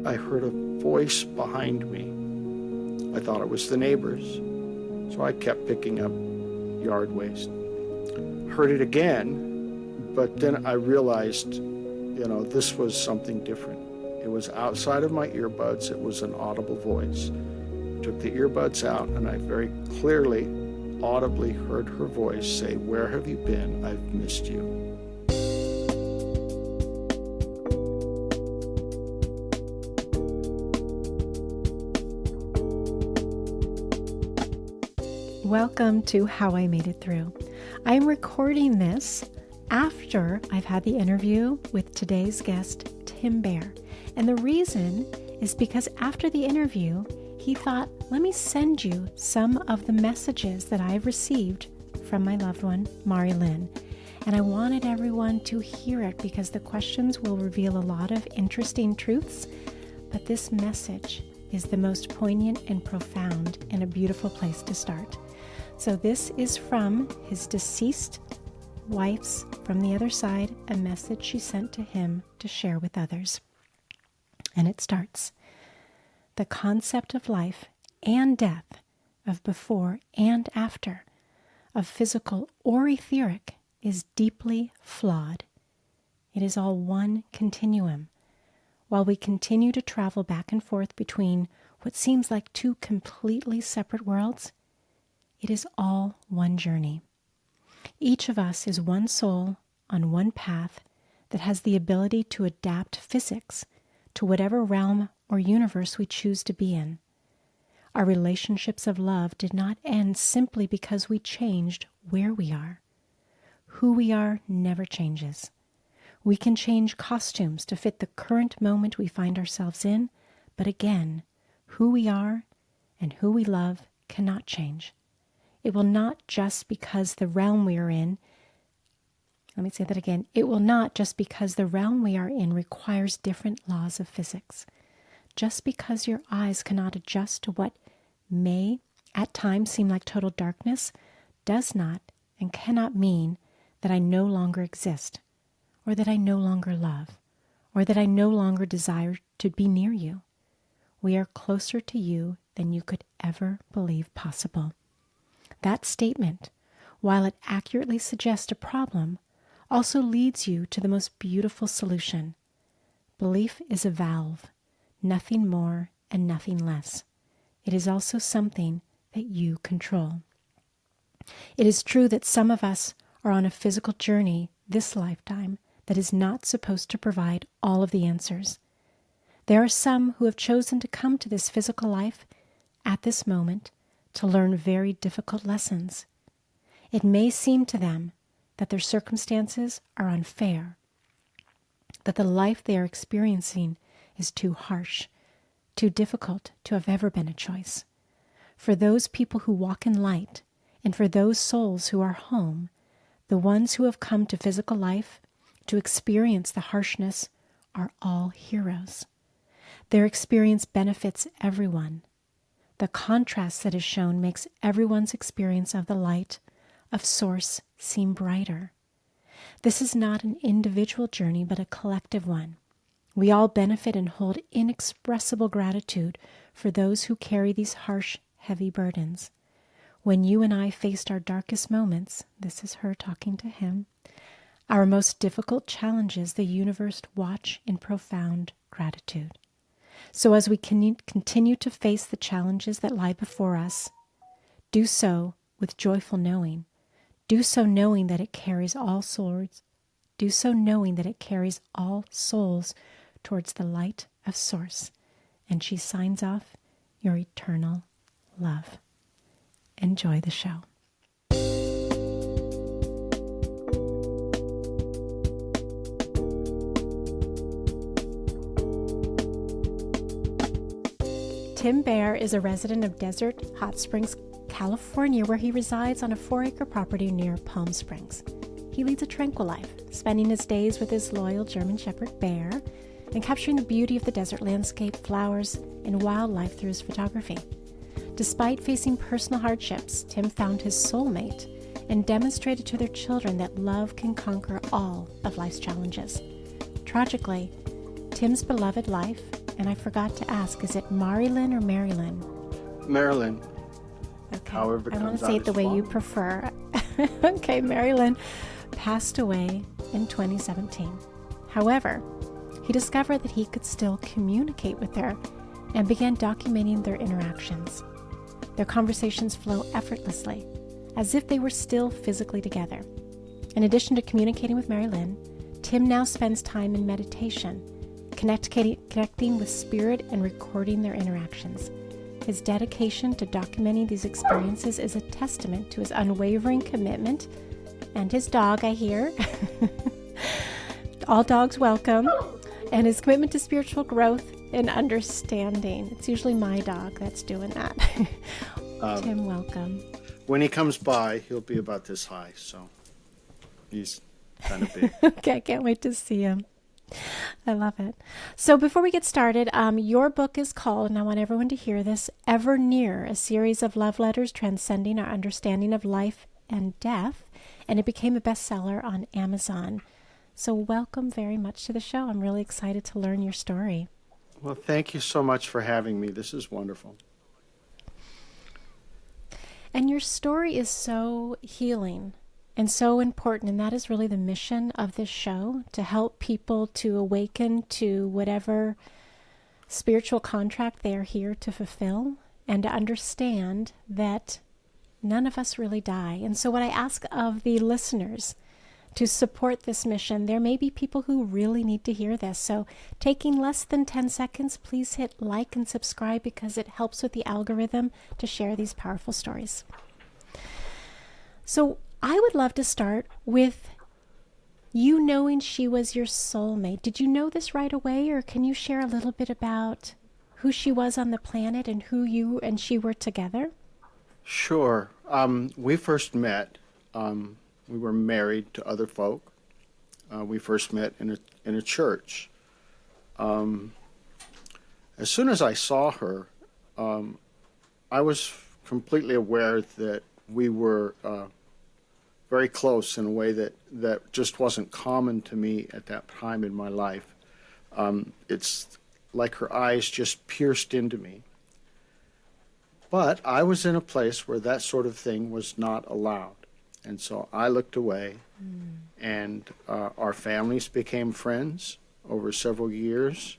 I heard a voice behind me. I thought it was the neighbors, so I kept picking up yard waste. Heard it again, but then I realized, this was something different. It was outside of my earbuds. It was an audible voice. Took the earbuds out, and I very clearly, audibly heard her voice say, "Where have you been? I've missed you." Welcome to How I Made It Through. I'm recording this after I've had the interview with today's guest, Tim Bair. And the reason is because after the interview, he thought, let me send you some of the messages that I've received from my loved one, Marilyn. And I wanted everyone to hear it because the questions will reveal a lot of interesting truths, but this message is the most poignant and profound and a beautiful place to start. So this is from his deceased wife's, from the other side, a message she sent to him to share with others. And it starts, "The concept of life and death, of before and after, of physical or etheric, is deeply flawed. It is all one continuum. While we continue to travel back and forth between what seems like two completely separate worlds, it is all one journey. Each of us is one soul on one path that has the ability to adapt physics to whatever realm or universe we choose to be in. Our relationships of love did not end simply because we changed where we are. Who we are never changes. We can change costumes to fit the current moment we find ourselves in, but again, who we are and who we love cannot change. It will not just because the realm we are in, it will not just because the realm we are in requires different laws of physics. Just because your eyes cannot adjust to what may at times seem like total darkness does not and cannot mean that I no longer exist, or that I no longer love, or that I no longer desire to be near you. We are closer to you than you could ever believe possible. That statement, while it accurately suggests a problem, also leads you to the most beautiful solution. Belief is a valve, nothing more and nothing less. It is also something that you control. It is true that some of us are on a physical journey this lifetime that is not supposed to provide all of the answers. There are some who have chosen to come to this physical life at this moment to learn very difficult lessons. It may seem to them that their circumstances are unfair, that the life they are experiencing is too harsh, too difficult to have ever been a choice. For those people who walk in light, and for those souls who are home, the ones who have come to physical life to experience the harshness are all heroes. Their experience benefits everyone. The contrast that is shown makes everyone's experience of the light of Source seem brighter. This is not an individual journey, but a collective one. We all benefit and hold inexpressible gratitude for those who carry these harsh, heavy burdens. When you and I faced our darkest moments, this is her talking to him, our most difficult challenges, the universe watch in profound gratitude. So as we continue to face the challenges that lie before us, do so with joyful knowing. Do so knowing that it carries all souls. Do so knowing that it carries all souls towards the light of Source. And she signs off, your eternal love. Enjoy the show. Tim Bair is a resident of Desert Hot Springs, California, where he resides on a 4-acre property near Palm Springs. He leads a tranquil life, spending his days with his loyal German Shepherd Bair and capturing the beauty of the desert landscape, flowers, and wildlife through his photography. Despite facing personal hardships, Tim found his soulmate and demonstrated to their children that love can conquer all of life's challenges. Tragically, Tim's beloved life And I forgot to ask, is it Marilyn or Marilyn? Marilyn. Okay. However it I want comes to say out it the is way you fine. prefer. Okay, Marilyn passed away in 2017. However, he discovered that he could still communicate with her and began documenting their interactions. Their conversations flow effortlessly, as if they were still physically together. In addition to communicating with Marilyn, Tim now spends time in meditation, connecting with spirit and recording their interactions. His dedication to documenting these experiences is a testament to his unwavering commitment and his dog, I hear. All dogs welcome. And his commitment to spiritual growth and understanding. It's usually my dog that's doing that. Tim, welcome. When he comes by, he'll be about this high, so he's kind of big. Okay, I can't wait to see him. I love it. So before we get started, your book is called, and I want everyone to hear this, Ever Near, a series of love letters transcending our understanding of life and death, and it became a bestseller on Amazon. So welcome very much to the show. I'm really excited to learn your story. Well, thank you so much for having me. This is wonderful. And your story is so healing and so important, and that is really the mission of this show, to help people to awaken to whatever spiritual contract they are here to fulfill, and to understand that none of us really die. And so what I ask of the listeners to support this mission, there may be people who really need to hear this. So taking less than 10 seconds, please hit like and subscribe, because it helps with the algorithm to share these powerful stories. So I would love to start with you knowing she was your soulmate. Did you know this right away, or can you share a little bit about who she was on the planet and who you and she were together? Sure. We first met. We were married to other folk. We first met in a church. As soon as I saw her, I was completely aware that we were very close in a way that just wasn't common to me at that time in my life. It's like her eyes just pierced into me. But I was in a place where that sort of thing was not allowed. And so I looked away, and our families became friends over several years.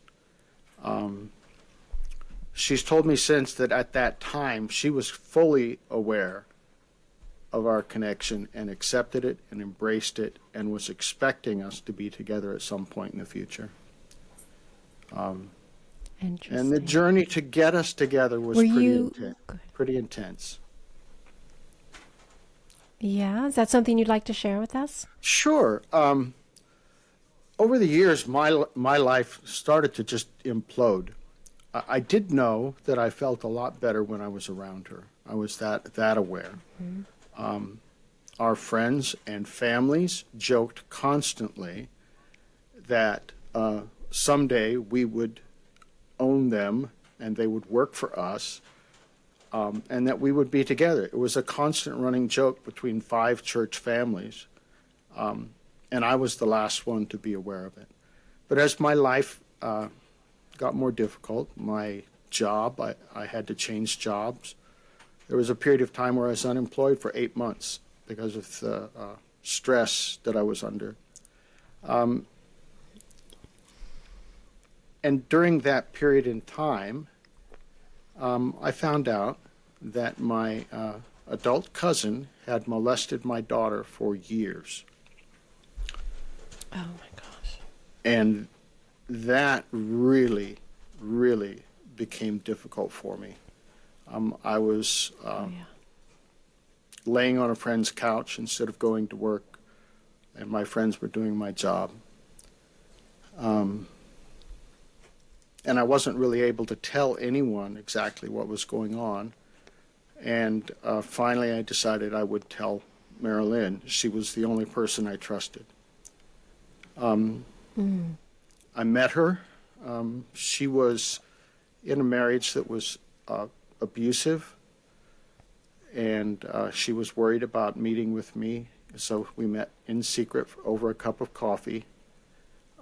She's told me since that at that time she was fully aware of our connection and accepted it and embraced it and was expecting us to be together at some point in the future. Interesting. And the journey to get us together was pretty intense. Yeah, is that something you'd like to share with us? Sure. Over the years, my life started to just implode. I did know that I felt a lot better when I was around her. I was that aware. Our friends and families joked constantly that someday we would own them and they would work for us, and that we would be together. It was a constant running joke between 5 church families, and I was the last one to be aware of it. But as my life got more difficult, my job, I had to change jobs. There was a period of time where I was unemployed for 8 months because of the stress that I was under. And during that period in time, I found out that my adult cousin had molested my daughter for years. Oh my gosh. And that really, really became difficult for me. I was laying on a friend's couch instead of going to work, and my friends were doing my job. And I wasn't really able to tell anyone exactly what was going on. And finally I decided I would tell Marilyn. She was the only person I trusted. I met her. She was in a marriage that was abusive, and she was worried about meeting with me, so we met in secret over a cup of coffee.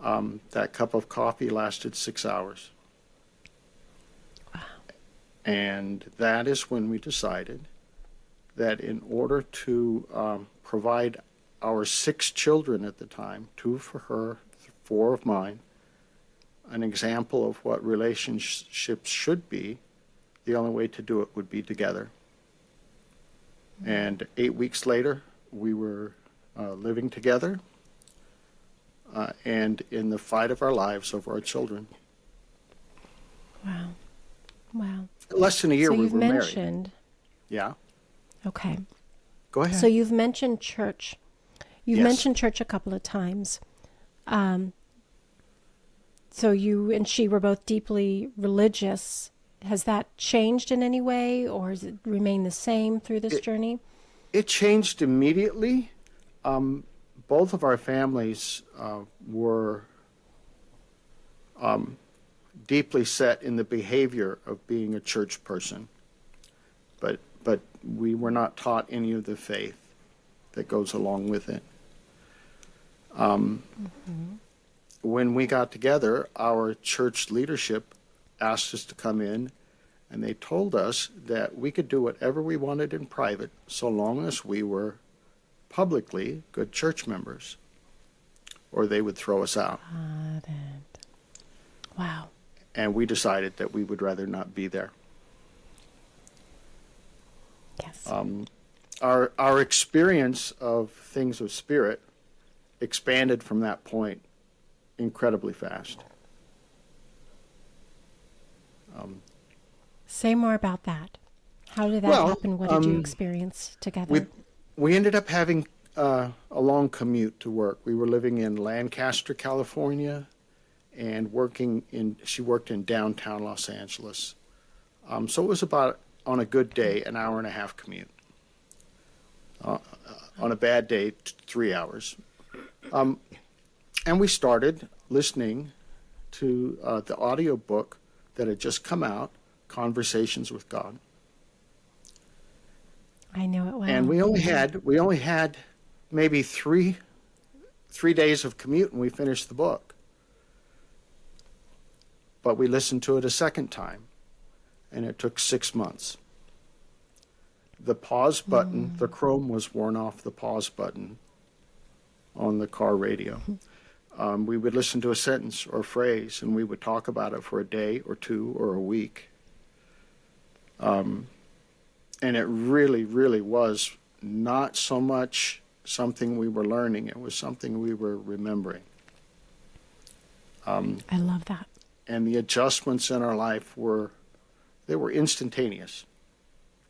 That cup of coffee lasted 6 hours. And that is when we decided that in order to provide our 6 children at the time, 2 for her, 4 of mine, an example of what relationships should be, the only way to do it would be together. And 8 weeks later, we were living together and in the fight of our lives over our children. Wow. Wow. Less than a year So we you've were married. mentioned, Yeah, okay. go ahead. So you've mentioned church. You've Yes. mentioned church a couple of times. So you and she were both deeply religious. Has that changed in any way, or has it remained the same through this journey? It changed immediately. Both of our families were deeply set in the behavior of being a church person, but we were not taught any of the faith that goes along with it. When we got together, our church leadership asked us to come in, and they told us that we could do whatever we wanted in private so long as we were publicly good church members, or they would throw us out. Got it. Wow. And we decided that we would rather not be there. Yes. Our experience of things of spirit expanded from that point incredibly fast. Say more about that. How did that Well, happen? What did you experience together? We ended up having a long commute to work. We were living in Lancaster, California, and she worked in downtown Los Angeles. So it was about, on a good day, an hour and a half commute. On a bad day, 3 hours. And we started listening to the audio book that had just come out, Conversations with God. I know it well. And we only had maybe three days of commute, and we finished the book. But we listened to it a second time, and it took 6 months. The pause button, the chrome was worn off the pause button on the car radio. We would listen to a sentence or phrase, and we would talk about it for a day or 2 or a week. And it really, really was not so much something we were learning. It was something we were remembering. I love that. And the adjustments in our life were instantaneous.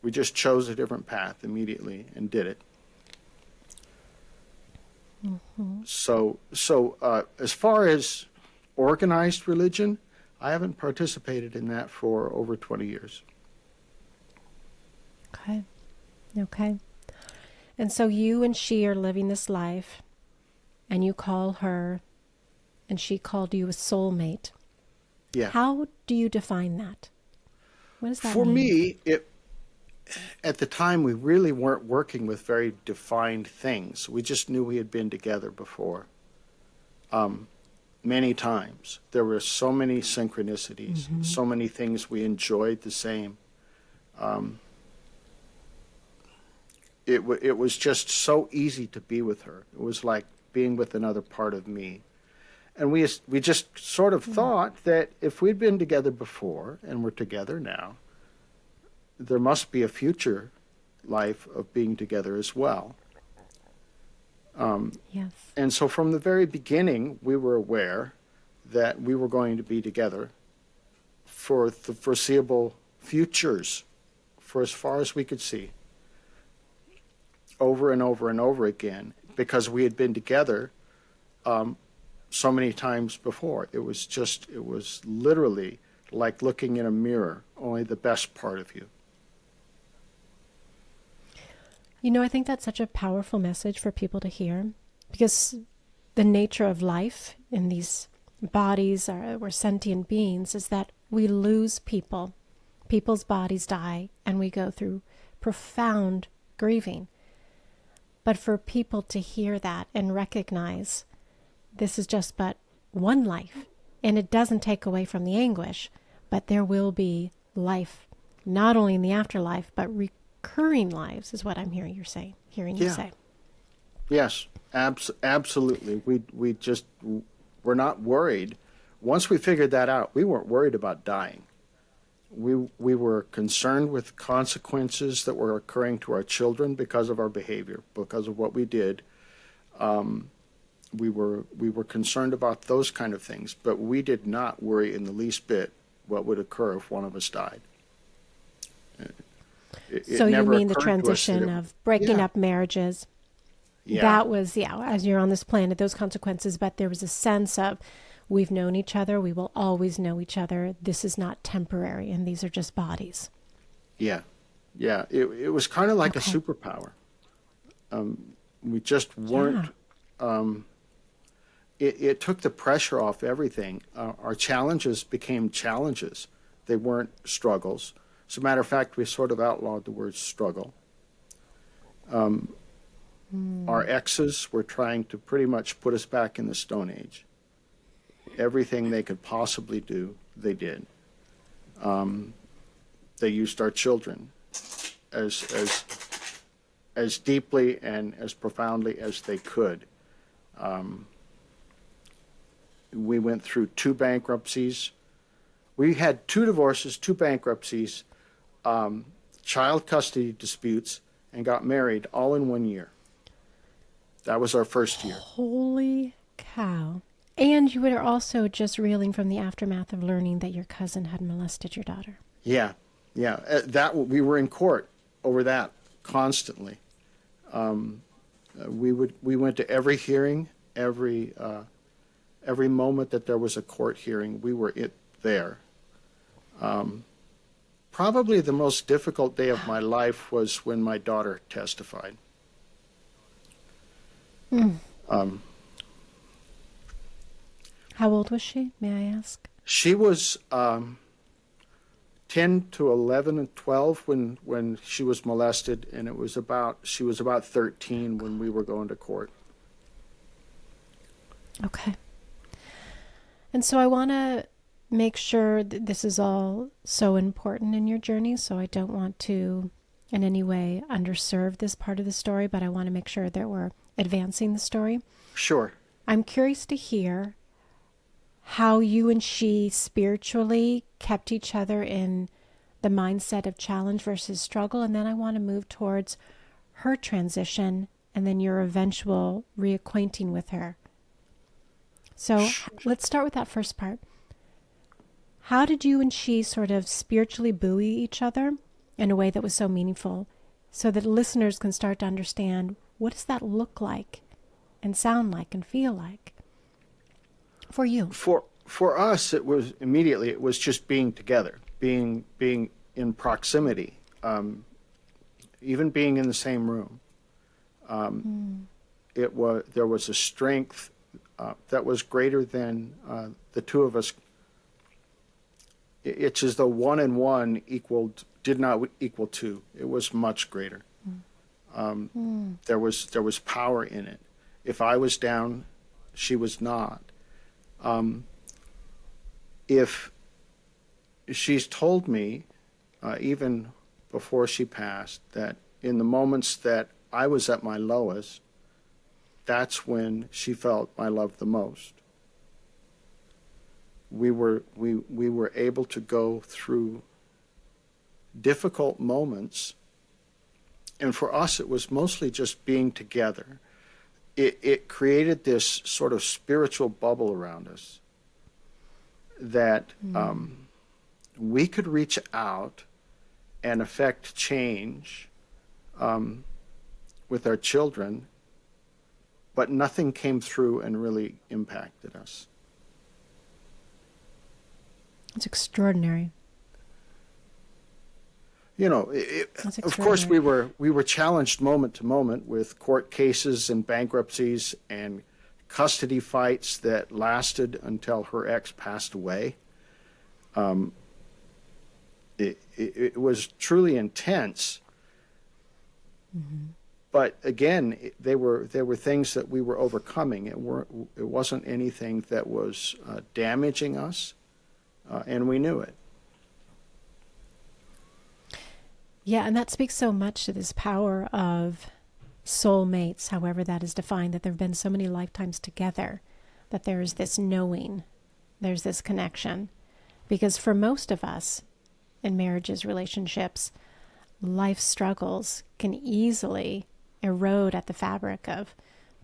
We just chose a different path immediately and did it. So as far as organized religion, I haven't participated in that for over 20 years. Okay. And so you and she are living this life, and you call her, and she called you a soulmate. Yeah. How do you define that? What does that For mean? me, at the time, we really weren't working with very defined things. We just knew we had been together before. Many times. There were so many synchronicities, so many things we enjoyed the same. It was just so easy to be with her. It was like being with another part of me. And we just sort of thought that if we'd been together before and we're together now, there must be a future life of being together as well. Yes. And so from the very beginning, we were aware that we were going to be together for the foreseeable futures, for as far as we could see, over and over and over again, because we had been together so many times before. It was literally like looking in a mirror, only the best part of you. You know, I think that's such a powerful message for people to hear, because the nature of life in these bodies, we're sentient beings, is that we lose people. People's bodies die, and we go through profound grieving. But for people to hear that and recognize this is just but one life, and it doesn't take away from the anguish, but there will be life not only in the afterlife, but recurring lives is what I'm hearing you Yeah. say. Yes, absolutely. We're not worried. Once we figured that out, we weren't worried about dying. We were concerned with consequences that were occurring to our children because of our behavior, because of what we did. We were concerned about those kind of things, but we did not worry in the least bit what would occur if one of us died. So you never mean the occurred to us that transition of breaking Yeah. up marriages? Yeah. That was, as you're on this planet, those consequences, but there was a sense of we've known each other, we will always know each other. This is not temporary, and these are just bodies. Yeah. Yeah. It was kind of like a Okay. superpower. We just weren't. Yeah. It took the pressure off everything. Our challenges became challenges. They weren't struggles. As a matter of fact, we sort of outlawed the word struggle. Our exes were trying to pretty much put us back in the Stone Age. Everything they could possibly do, they did. They used our children as deeply and as profoundly as they could. We went through 2 bankruptcies. We had 2 divorces, 2 bankruptcies, child custody disputes, and got married all in 1 year. That was our first year. Holy cow. And you were also just reeling from the aftermath of learning that your cousin had molested your daughter. Yeah, yeah. We were in court over that constantly. We went to every hearing, every moment that there was a court hearing. We were there. Probably the most difficult day of my life was when my daughter testified. How old was she, may I ask? She was 10 to 11 and 12 when she was molested, and she was about 13 when we were going to court. Okay. And so I want to make sure that this is all so important in your journey, so I don't want to in any way underserve this part of the story, but I want to make sure that we're advancing the story. Sure. I'm curious to hear how you and she spiritually kept each other in the mindset of challenge versus struggle, and then I want to move towards her transition and then your eventual reacquainting with her. So let's start with that first part. How did you and she sort of spiritually buoy each other in a way that was so meaningful so that listeners can start to understand what does that look like and sound like and feel like for you? For us, it was just being together, being in proximity, even being in the same room. There was a strength that was greater than the two of us. It's as though 1 and 1 did not equal 2. It was much greater. There was power in it. If I was down, she was not. If she's told me, even before she passed, that in the moments that I was at my lowest, that's when she felt my love the most. We were able to go through difficult moments, and for us it was mostly just being together. It created this sort of spiritual bubble around us that we could reach out and affect change with our children, but nothing came through and really impacted us. It's extraordinary. You know, of course, we were challenged moment to moment with court cases and bankruptcies and custody fights that lasted until her ex passed away. It was truly intense. Mm-hmm. But again, there were things that we were overcoming. It wasn't anything that was damaging us, and we knew it. Yeah, and that speaks so much to this power of soulmates, however that is defined, that there have been so many lifetimes together, that there is this knowing, there's this connection. Because for most of us in marriages, relationships, life struggles can easily erode at the fabric of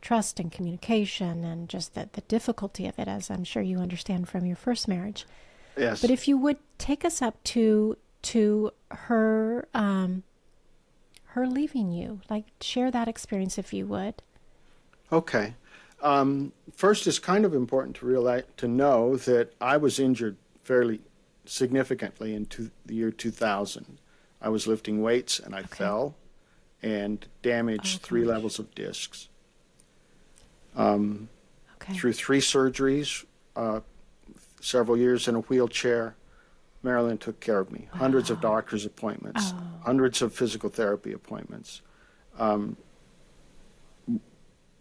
trust and communication and just the difficulty of it, as I'm sure you understand from your first marriage. Yes. But if you would take us up to her her leaving you, like share that experience if you would. Okay. First, it's kind of important to realize, to know that I was injured fairly significantly in the year 2000. I was lifting weights and I fell and damaged 3 levels of discs. Through 3 surgeries, several years in a wheelchair, Marilyn took care of me. Hundreds of doctor's appointments, hundreds of physical therapy appointments.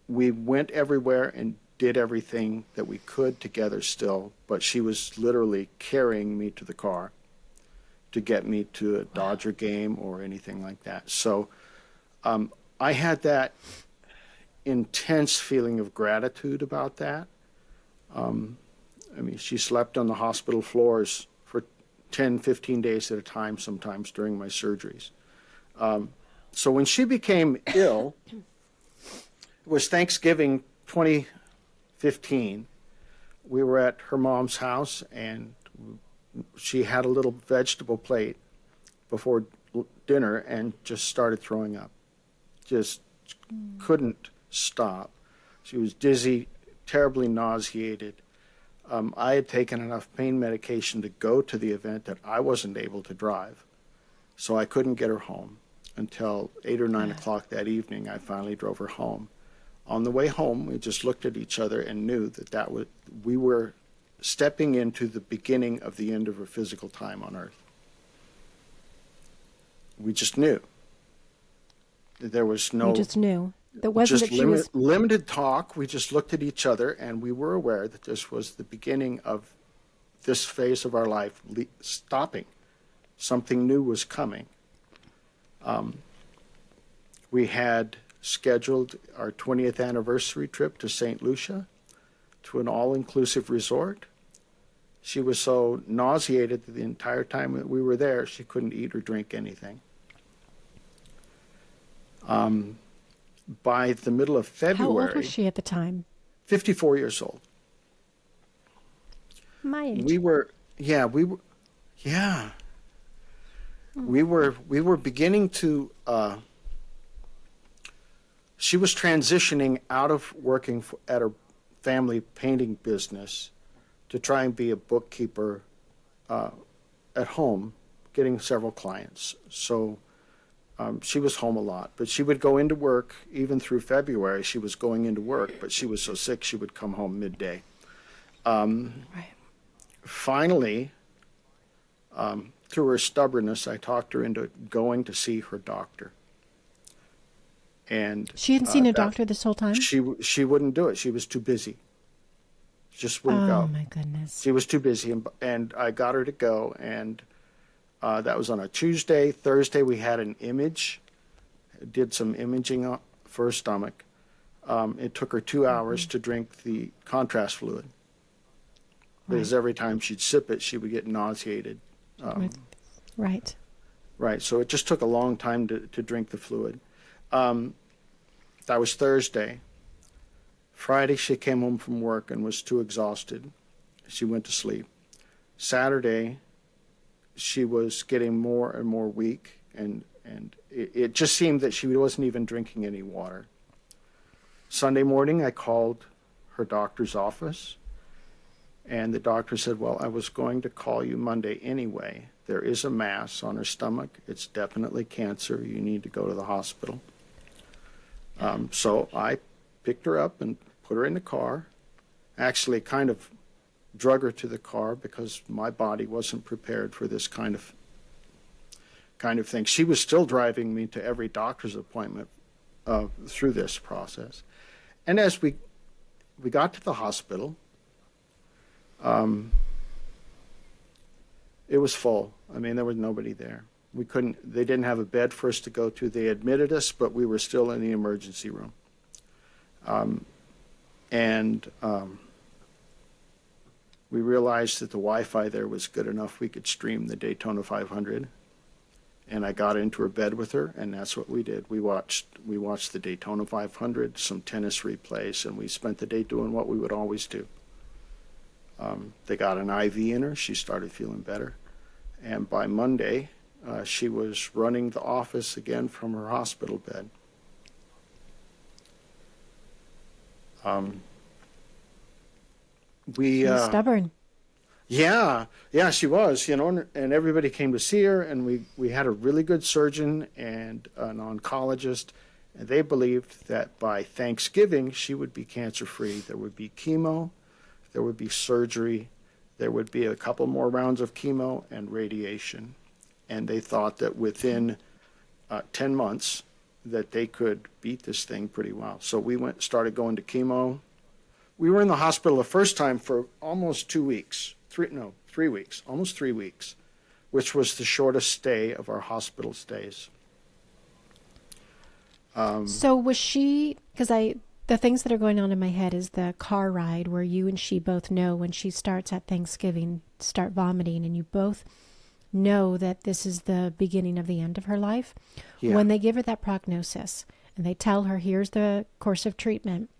We went everywhere and did everything that we could together still, but she was literally carrying me to the car to get me to a Dodger game or anything like that. So I had that intense feeling of gratitude about that. I mean, she slept on the hospital floors for 10, 15 days at a time sometimes during my surgeries. So when she became ill, it was Thanksgiving 2015. We were at her mom's house, and she had a little vegetable plate before dinner and just started throwing up. Just couldn't stop. She was dizzy, terribly nauseated. I had taken enough pain medication to go to the event that I wasn't able to drive, so I couldn't get her home until 8 or 9 o'clock that evening. I finally drove her home. On the way home, we just looked at each other and knew that we were stepping into the beginning of the end of her physical time on Earth. We just knew. There was no... You just knew. That wasn't just that she was... limited talk. We just looked at each other, and we were aware that this was the beginning of this phase of our life stopping. Something new was coming. We had scheduled our 20th anniversary trip to St. Lucia, to an all-inclusive resort. She was so nauseated that the entire time that we were there, she couldn't eat or drink anything. By the middle of February... How old was she at the time? 54 years old. My age. We were beginning to... she was transitioning out of working at her family painting business to try and be a bookkeeper at home, getting several clients. So she was home a lot, but she would go into work. Even through February, she was going into work, but she was so sick she would come home midday. Right. Finally, through her stubbornness, I talked her into going to see her doctor. And she hadn't seen a doctor this whole time? She wouldn't do it. She was too busy. Just wouldn't go. Oh, my goodness. She was too busy, and I got her to go, and that was on a Tuesday. Thursday, we had an image, did some imaging for her stomach. It took her 2 hours to drink the contrast fluid, because every time she'd sip it, she would get nauseated. Right. Right, so it just took a long time to drink the fluid. That was Thursday. Friday, she came home from work and was too exhausted. She went to sleep. Saturday, she was getting more and more weak, and it just seemed that she wasn't even drinking any water. Sunday morning, I called her doctor's office, and the doctor said, well, I was going to call you Monday anyway. There is a mass on her stomach. It's definitely cancer. You need to go to the hospital. So I picked her up and put her in the car. Actually kind of drug her to the car because my body wasn't prepared for this kind of thing. She was still driving me to every doctor's appointment through this process. And as we got to the hospital, it was full. I mean, there was nobody there. They didn't have a bed for us to go to. They admitted us, but we were still in the emergency room. And we realized that the Wi-Fi there was good enough. We could stream the Daytona 500. And I got into her bed with her, and that's what we did. We watched the Daytona 500, some tennis replays, and we spent the day doing what we would always do. They got an IV in her. She started feeling better. And by Monday, she was running the office again from her hospital bed. She was stubborn. Yeah, she was, and everybody came to see her, and we had a really good surgeon and an oncologist, and they believed that by Thanksgiving she would be cancer-free. There would be chemo, there would be surgery, there would be a couple more rounds of chemo and radiation, and they thought that within 10 months that they could beat this thing pretty well. So we started going to chemo. We were in the hospital the first time for almost 2 weeks. 3 weeks, almost 3 weeks, which was the shortest stay of our hospital stays. So was she, because the things that are going on in my head is the car ride where you and she both know when she starts at Thanksgiving, start vomiting, and you both know that this is the beginning of the end of her life. Yeah. When they give her that prognosis and they tell her, here's the course of treatment,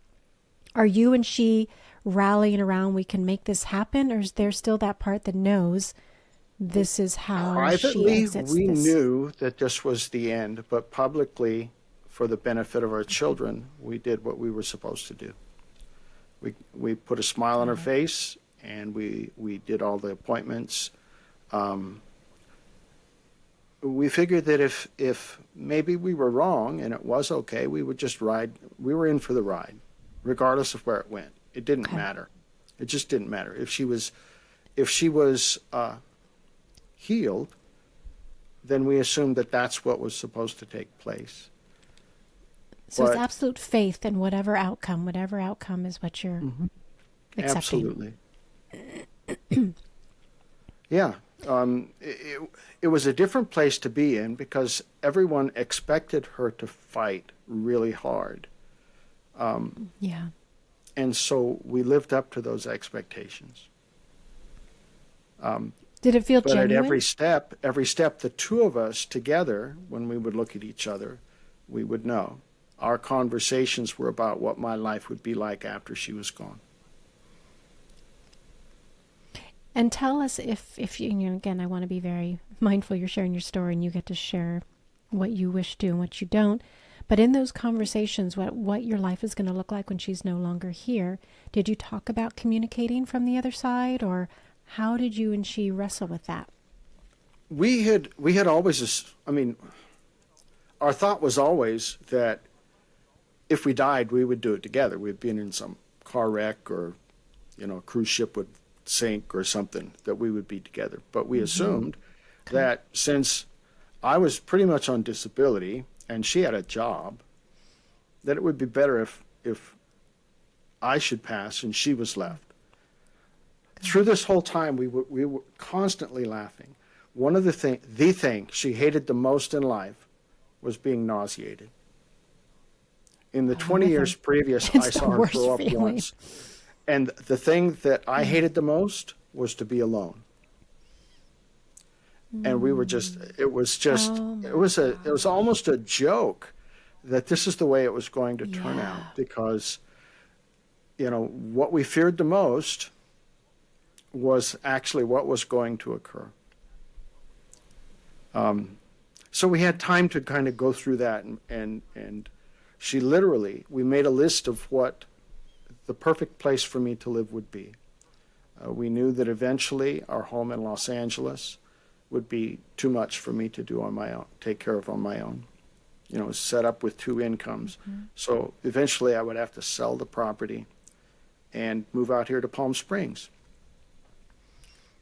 are you and she rallying around, we can make this happen, or is there still that part that knows this is how privately, she exits we this? knew that this was the end, but publicly, for the benefit of our children, we did what we were supposed to do. We put a smile on her face, and we did all the appointments. We figured that if maybe we were wrong and it was okay, we would just ride. We were in for the ride, regardless of where it went. It didn't matter. It just didn't matter. If she was healed, then we assumed that that's what was supposed to take place. So it's absolute faith in whatever outcome is what you're accepting. Absolutely. Yeah. It was a different place to be in because everyone expected her to fight really hard. Yeah. And so we lived up to those expectations. Did it feel but genuine? at every step, the two of us together, when we would look at each other, we would know. Our conversations were about what my life would be like after she was gone. And tell us if you know, again, I want to be very mindful you're sharing your story and you get to share what you wish to and what you don't. But in those conversations, what your life is going to look like when she's no longer here, did you talk about communicating from the other side, or how did you and she wrestle with that? We had always, our thought was always that if we died, we would do it together. We'd been in some car wreck or, a cruise ship would sink or something, that we would be together. But we assumed that since I was pretty much on disability and she had a job, that it would be better if I should pass and she was left. Through this whole time, we were constantly laughing. One of the thing she hated the most in life was being nauseated. In the 20 years previous, I saw her throw up once. And the thing that I hated the most was to be alone. And we were it was almost a joke that this is the way it was going to turn out, because, what we feared the most was actually what was going to occur. So we had time to kind of go through that, and she literally, we made a list of what the perfect place for me to live would be. We knew that eventually our home in Los Angeles would be too much for me to do on my own, take care of on my own, set up with two incomes. So eventually I would have to sell the property and move out here to Palm Springs.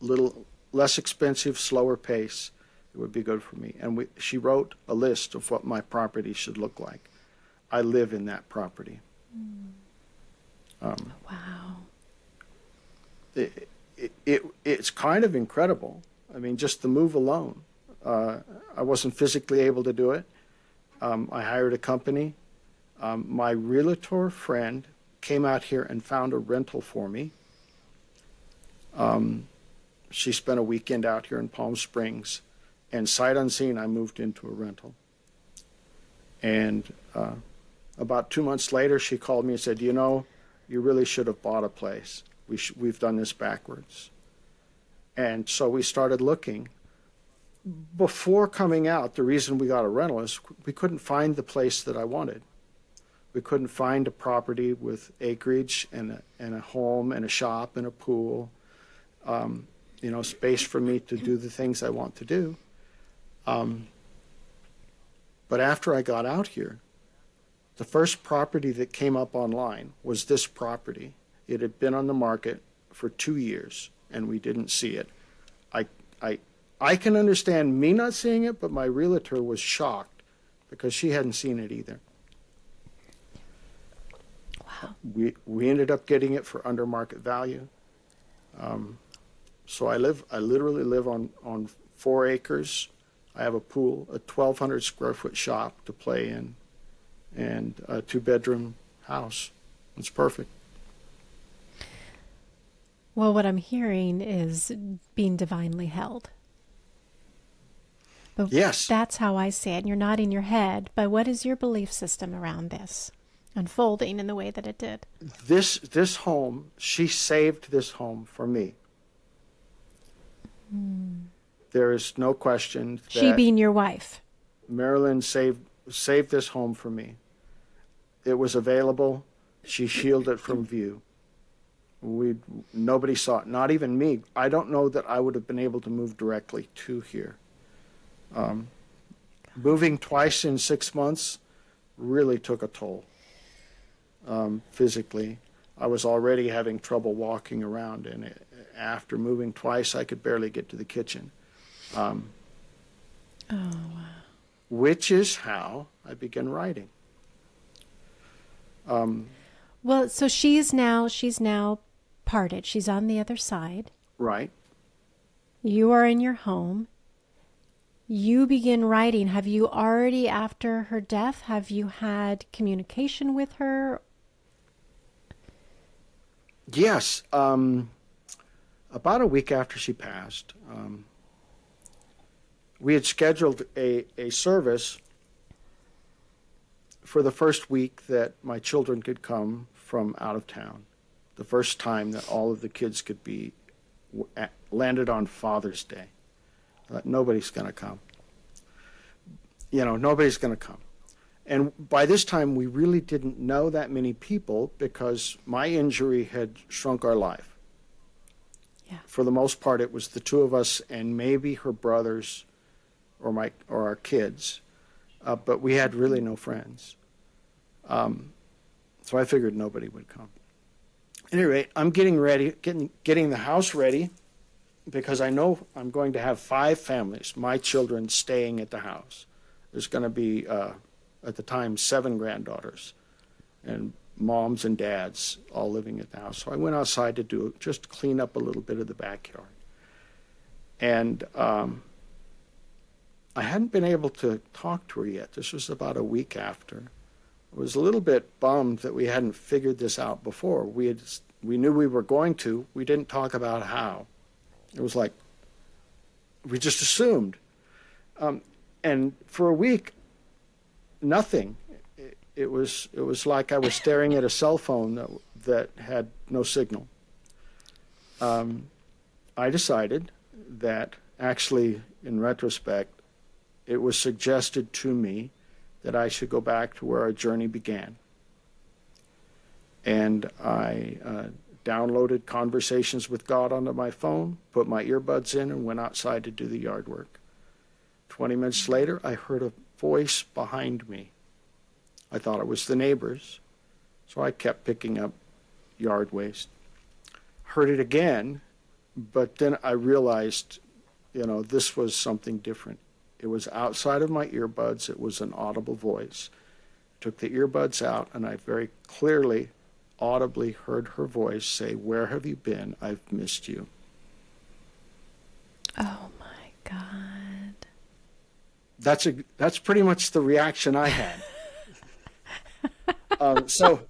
A little less expensive, slower pace. It would be good for me. And she wrote a list of what my property should look like. I live in that property. Wow. It's kind of incredible. Just the move alone. I wasn't physically able to do it. I hired a company. My realtor friend came out here and found a rental for me. She spent a weekend out here in Palm Springs, and sight unseen, I moved into a rental. And about 2 months later, she called me and said, you know, you really should have bought a place. We've done this backwards. And so we started looking. Before coming out, the reason we got a rental is we couldn't find the place that I wanted. We couldn't find a property with acreage and a home and a shop and a pool, you know, space for me to do the things I want to do. But after I got out here, the first property that came up online was this property. It had been on the market for 2 years, and we didn't see it. I can understand me not seeing it, but my realtor was shocked because she hadn't seen it either. Wow. We ended up getting it for under market value. So I literally live on 4 acres. I have a pool, a 1,200 square foot shop to play in, and a 2-bedroom house. It's perfect. Well, what I'm hearing is being divinely held. But Yes. that's how I see it. And you're nodding your head. But what is your belief system around this unfolding in the way that it did? This home, she saved this home for me. There is no question that She being your wife. Marilyn saved this home for me. It was available. She shielded it from view. Nobody saw it, not even me. I don't know that I would have been able to move directly to here. Moving twice in 6 months really took a toll physically. I was already having trouble walking around, and after moving twice, I could barely get to the kitchen. Oh, wow. Which is how I began writing. Well, so she's now parted. She's on the other side. Right. You are in your home. You begin writing. Have you already, after her death, have you had communication with her? Yes. About a week after she passed, we had scheduled a service for the first week that my children could come from out of town. The first time that all of the kids could be landed on Father's Day. Nobody's going to come. You know, nobody's going to come. And by this time, we really didn't know that many people because my injury had shrunk our life. Yeah. For the most part, it was the two of us and maybe her brothers or our kids. But we had really no friends. So I figured nobody would come. At any rate, I'm getting ready, getting the house ready, because I know I'm going to have 5 families, my children, staying at the house. There's going to be, at the time, 7 granddaughters, and moms and dads all living at the house. So I went outside to just clean up a little bit of the backyard. And I hadn't been able to talk to her yet. This was about a week after. I was a little bit bummed that we hadn't figured this out before. We knew we were going to. We didn't talk about how. It was like we just assumed. And for a week, nothing. It was like I was staring at a cell phone that had no signal. I decided that actually, in retrospect, it was suggested to me that I should go back to where our journey began. And I downloaded Conversations with God onto my phone, put my earbuds in, and went outside to do the yard work. 20 minutes later, I heard a voice behind me. I thought it was the neighbors, so I kept picking up yard waste. Heard it again, but then I realized, this was something different. It was outside of my earbuds. It was an audible voice. Took the earbuds out, and I very clearly, audibly heard her voice say, "Where have you been? I've missed you." Oh, my God. that's pretty much the reaction I had. So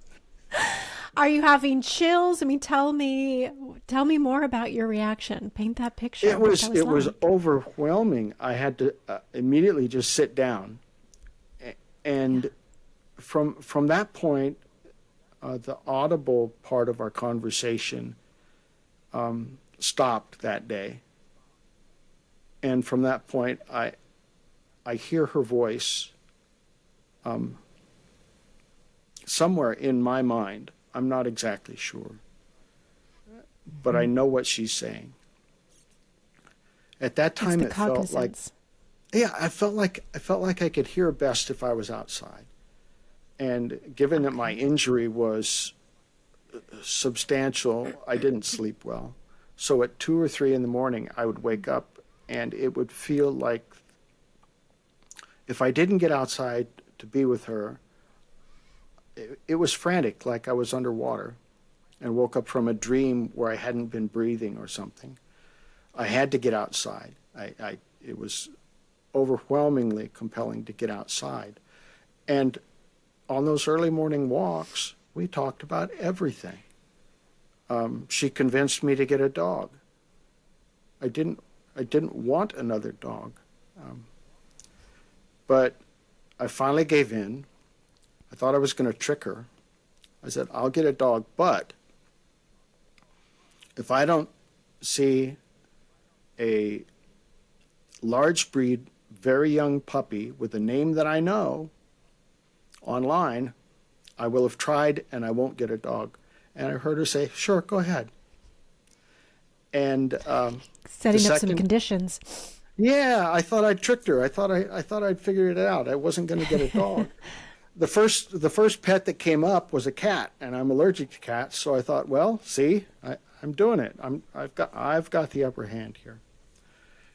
Are you having chills? I mean, tell me more about your reaction. Paint that picture. it What was that it was like. overwhelming. I had to immediately just sit down, and from that point, the audible part of our conversation stopped that day. And from that point, I hear her voice somewhere in my mind. I'm not exactly sure, but I know what she's saying. At that It's time, the it felt like, cognizance. yeah, I felt like I could hear best if I was outside. And given that my injury was substantial, I didn't sleep well. So at 2 or 3 in the morning, I would wake up and it would feel like if I didn't get outside to be with her, it was frantic, like I was underwater and woke up from a dream where I hadn't been breathing or something. I had to get outside. It was overwhelmingly compelling to get outside. And on those early morning walks, we talked about everything. She convinced me to get a dog. I didn't want another dog, but I finally gave in. I thought I was going to trick her. I said, "I'll get a dog, but if I don't see a large breed, very young puppy with a name that I know online, I will have tried and I won't get a dog." And I heard her say, "Sure, go ahead." And Setting up some conditions. yeah, I thought I'd tricked her. I thought I'd figured it out. I wasn't going to get a dog. The first pet that came up was a cat, and I'm allergic to cats. So I thought, well, see, I'm doing it. I've got the upper hand here.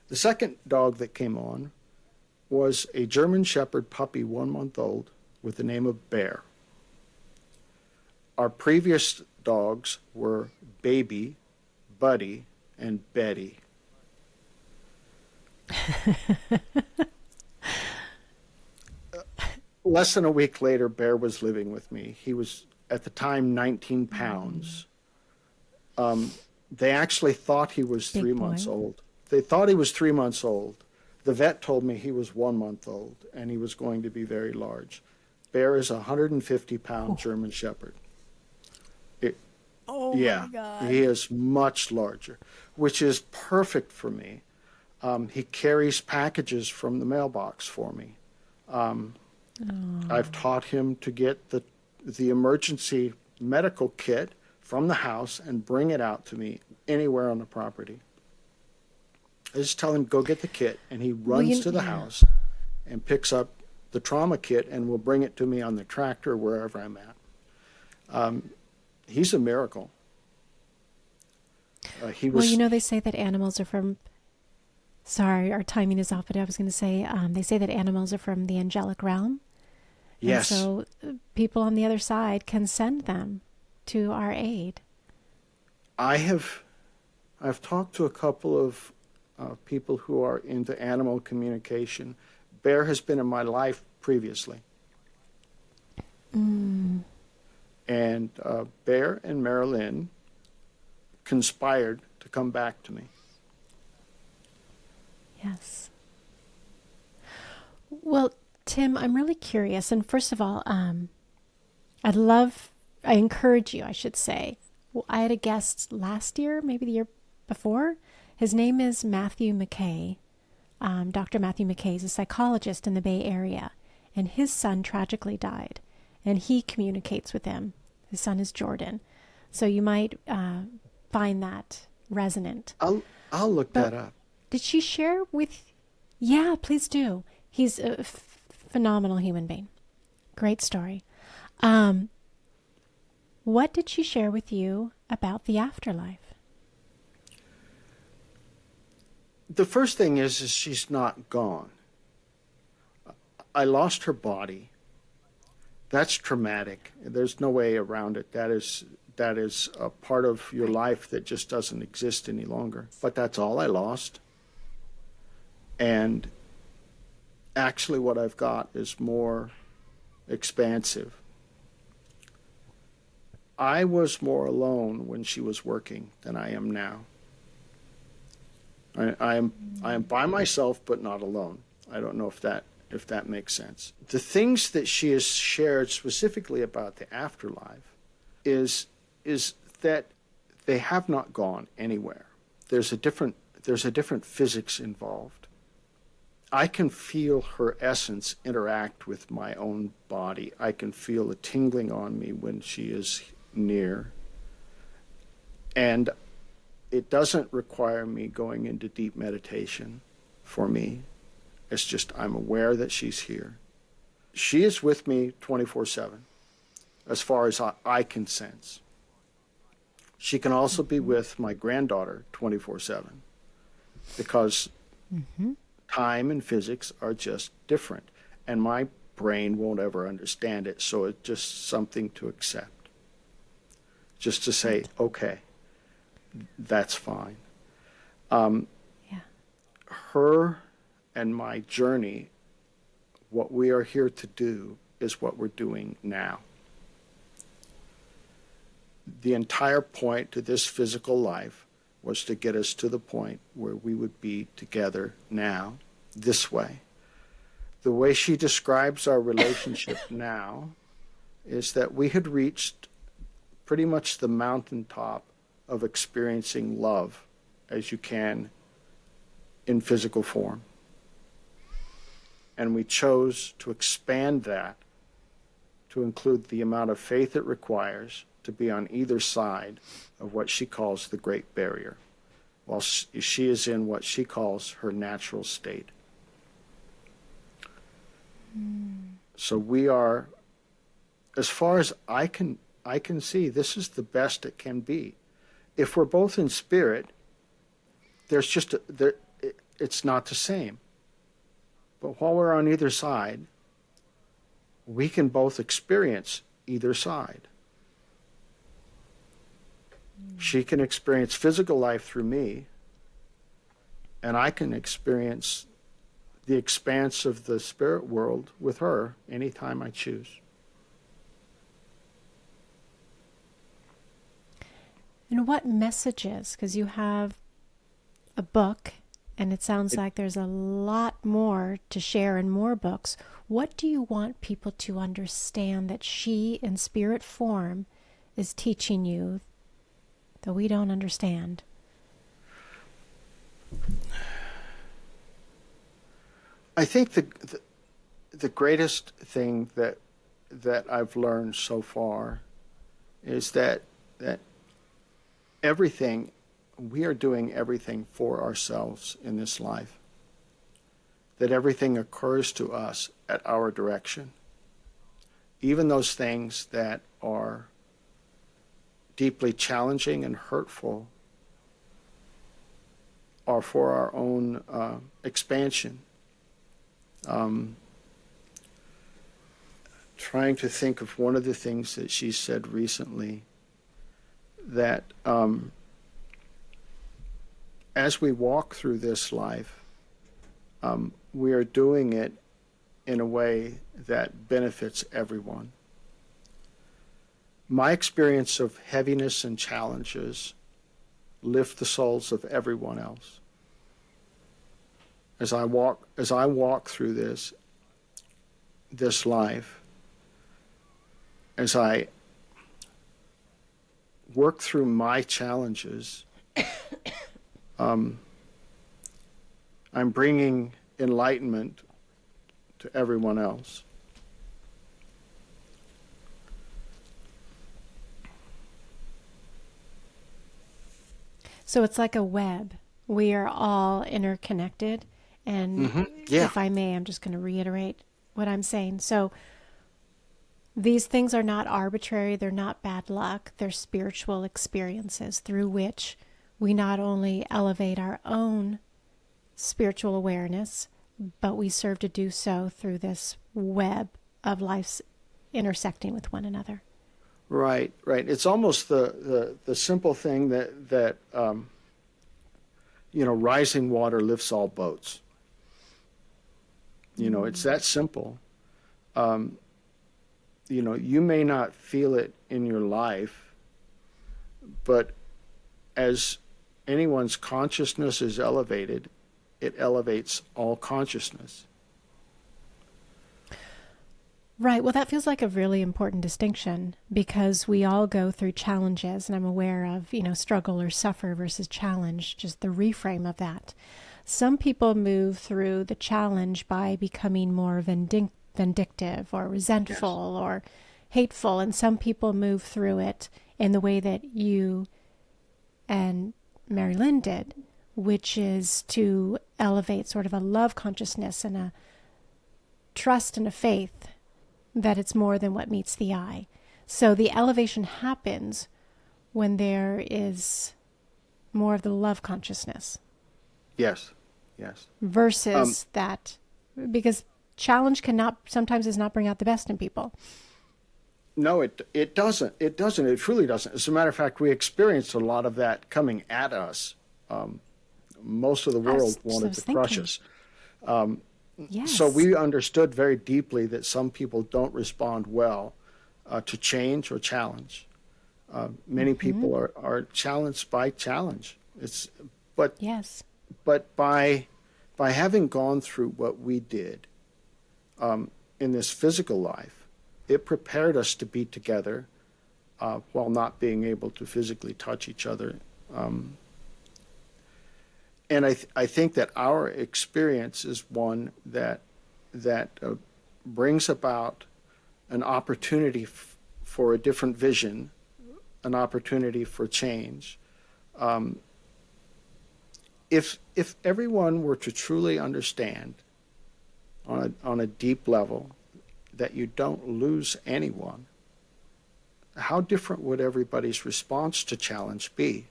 The second dog that came on was a German Shepherd puppy, 1 month old, with the name of Bair. Our previous dogs were Baby, Buddy, and Betty. Less than a week later, Bair was living with me. He was, at the time, 19 pounds. They actually thought he was Big 3 boy. months old. They thought he was 3 months old. The vet told me he was 1 month old, and he was going to be very large. Bair is a 150-pound German Shepherd. My God. He is much larger, which is perfect for me. He carries packages from the mailbox for me. I've taught him to get the emergency medical kit from the house and bring it out to me anywhere on the property. I just tell him, go get the kit, and he runs to the house and picks up the trauma kit and will bring it to me on the tractor wherever I'm at. He's a miracle. Well, you know, they say that animals are from, sorry, our timing is off, but I was going to say, they say that animals are from the angelic realm. Yes. And so people on the other side can send them to our aid. I've talked to a couple of people who are into animal communication. Bair has been in my life previously. And Bair and Marilyn conspired to come back to me. Yes. Well, Tim, I'm really curious. And first of all, I encourage you, I should say. Well, I had a guest last year, maybe the year before. His name is Matthew McKay. Dr. Matthew McKay is a psychologist in the Bay Area, and his son tragically died, and he communicates with him. His son is Jordan. So you might find that resonant. I'll look that up. Did she share with... Yeah, please do. He's a phenomenal human being. Great story. What did she share with you about the afterlife? The first thing is she's not gone. I lost her body. That's traumatic. There's no way around it. That is a part of your life that just doesn't exist any longer. But that's all I lost. And Actually, what I've got is more expansive. I was more alone when she was working than I am now. I am by myself, but not alone. I don't know if that makes sense. The things that she has shared specifically about the afterlife is that they have not gone anywhere. There's a different physics involved. I can feel her essence interact with my own body. I can feel a tingling on me when she is near. And it doesn't require me going into deep meditation for me. It's just I'm aware that she's here. She is with me 24/7, as far as I can sense. She can also be with my granddaughter 24/7 because time and physics are just different. And my brain won't ever understand it, so it's just something to accept. Just to say, okay, that's fine. Yeah. Her and my journey, what we are here to do is what we're doing now. The entire point to this physical life was to get us to the point where we would be together now, this way. The way she describes our relationship now is that we had reached pretty much the mountaintop of experiencing love as you can in physical form. And we chose to expand that to include the amount of faith it requires to be on either side of what she calls the Great Barrier, while she is in what she calls her natural state. So we are, as far as I can see, this is the best it can be. If we're both in spirit, there's just it's not the same. But while we're on either side, we can both experience either side. She can experience physical life through me, and I can experience the expanse of the spirit world with her anytime I choose. And what messages, because you have a book, and it sounds like there's a lot more to share in more books. What do you want people to understand that she, in spirit form, is teaching you that we don't understand? I think the greatest thing that I've learned so far is that everything, we are doing everything for ourselves in this life. That everything occurs to us at our direction. Even those things that are deeply challenging and hurtful are for our own expansion. Trying to think of one of the things that she said recently, that as we walk through this life, we are doing it in a way that benefits everyone. My experience of heaviness and challenges lift the souls of everyone else. As I walk through this life, as I work through my challenges, I'm bringing enlightenment to everyone else. So it's like a web. We are all interconnected. And Yeah. if I may, I'm just going to reiterate what I'm saying. So these things are not arbitrary. They're not bad luck. They're spiritual experiences through which we not only elevate our own spiritual awareness, but we serve to do so through this web of life's intersecting with one another. Right. It's almost the simple thing that rising water lifts all boats. You know, it's that simple. You know, you may not feel it in your life, but as anyone's consciousness is elevated, it elevates all consciousness. Right. Well, that feels like a really important distinction because we all go through challenges, and I'm aware of, struggle or suffer versus challenge, just the reframe of that. Some people move through the challenge by becoming more vindictive or Yes. resentful or hateful, and some people move through it in the way that you and Marilyn did, which is to elevate sort of a love consciousness and a trust and a faith that it's more than what meets the eye. So the elevation happens when there is more of the love consciousness Yes. Yes. versus that, because challenge cannot sometimes does not bring out the best in people. No, it doesn't. It doesn't. It truly doesn't. As a matter of fact, we experienced a lot of that coming at us. Most of the world wanted to crush us. Yes. So we understood very deeply that some people don't respond well to change or challenge. Many people are challenged by challenge. But Yes. but by having gone through what we did in this physical life, it prepared us to be together while not being able to physically touch each other. And I think that our experience is one that brings about an opportunity for a different vision, an opportunity for change. If everyone were to truly understand on a deep level that you don't lose anyone, how different would everybody's response to challenge be?